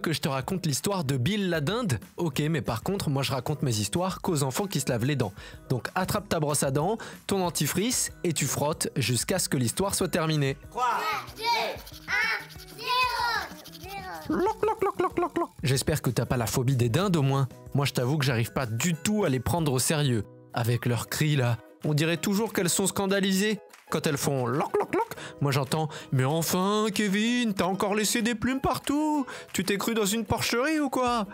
que je te raconte l'histoire de Bill la dinde? Ok, mais par contre, moi je raconte mes histoires qu'aux enfants qui se lavent les dents. Donc attrape ta brosse à dents, ton dentifrice et tu frottes jusqu'à ce que l'histoire soit terminée. 3, 2, 1, 0. J'espère que t'as pas la phobie des dindes au moins. Moi je t'avoue que j'arrive pas du tout à les prendre au sérieux. Avec leurs cris là, on dirait toujours qu'elles sont scandalisées. Quand elles font loc loc loc, moi j'entends « Mais enfin Kevin, t'as encore laissé des plumes partout. Tu t'es cru dans une porcherie ou quoi ?»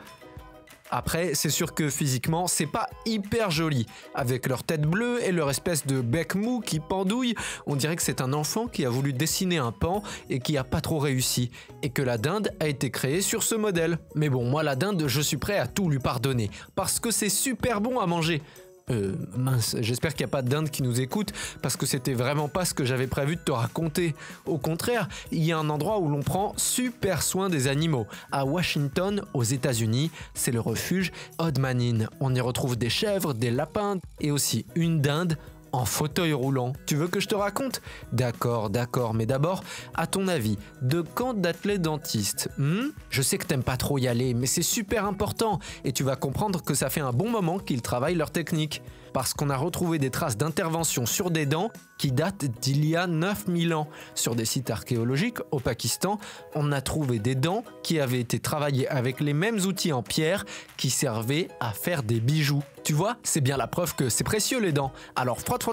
Après, c'est sûr que physiquement, c'est pas hyper joli. Avec leur tête bleue et leur espèce de bec mou qui pendouille, on dirait que c'est un enfant qui a voulu dessiner un pan et qui a pas trop réussi. Et que la dinde a été créée sur ce modèle. Mais bon, moi la dinde, je suis prêt à tout lui pardonner. Parce que c'est super bon à manger. Mince, j'espère qu'il n'y a pas de dinde qui nous écoute parce que c'était vraiment pas ce que j'avais prévu de te raconter. Au contraire, il y a un endroit où l'on prend super soin des animaux. À Washington, aux États-Unis, c'est le refuge Old Man Inn. On y retrouve des chèvres, des lapins et aussi une dinde en fauteuil roulant. Tu veux que je te raconte? D'accord, mais d'abord, à ton avis, de quand date les dentistes? Je sais que t'aimes pas trop y aller, mais c'est super important et tu vas comprendre que ça fait un bon moment qu'ils travaillent leur technique. Parce qu'on a retrouvé des traces d'intervention sur des dents qui datent d'il y a 9000 ans. Sur des sites archéologiques au Pakistan, on a trouvé des dents qui avaient été travaillées avec les mêmes outils en pierre qui servaient à faire des bijoux. Tu vois, c'est bien la preuve que c'est précieux les dents. Alors frotte.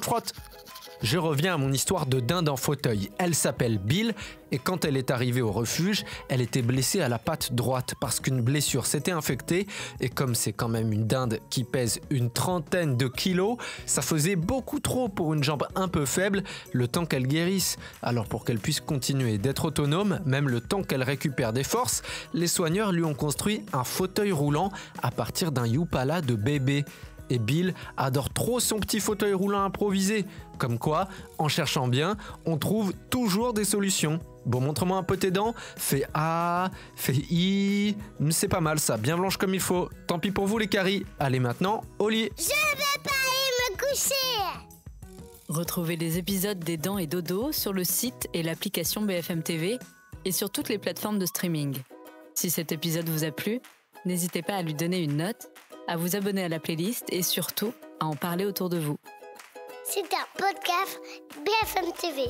Je reviens à mon histoire de dinde en fauteuil. Elle s'appelle Bill et quand elle est arrivée au refuge, elle était blessée à la patte droite parce qu'une blessure s'était infectée et comme c'est quand même une dinde qui pèse une 30aine de kilos, ça faisait beaucoup trop pour une jambe un peu faible le temps qu'elle guérisse. Alors pour qu'elle puisse continuer d'être autonome, même le temps qu'elle récupère des forces, les soigneurs lui ont construit un fauteuil roulant à partir d'un Yupala de bébé. Et Bill adore trop son petit fauteuil roulant improvisé. Comme quoi, en cherchant bien, on trouve toujours des solutions. Bon, montre-moi un peu tes dents. Fais A, fais I. C'est pas mal ça, bien blanche comme il faut. Tant pis pour vous les caries. Allez maintenant, au lit. Je vais pas aller me coucher. Retrouvez les épisodes des Dents et Dodo sur le site et l'application BFM TV et sur toutes les plateformes de streaming. Si cet épisode vous a plu, n'hésitez pas à lui donner une note, à vous abonner à la playlist et surtout à en parler autour de vous. C'est un podcast BFM TV.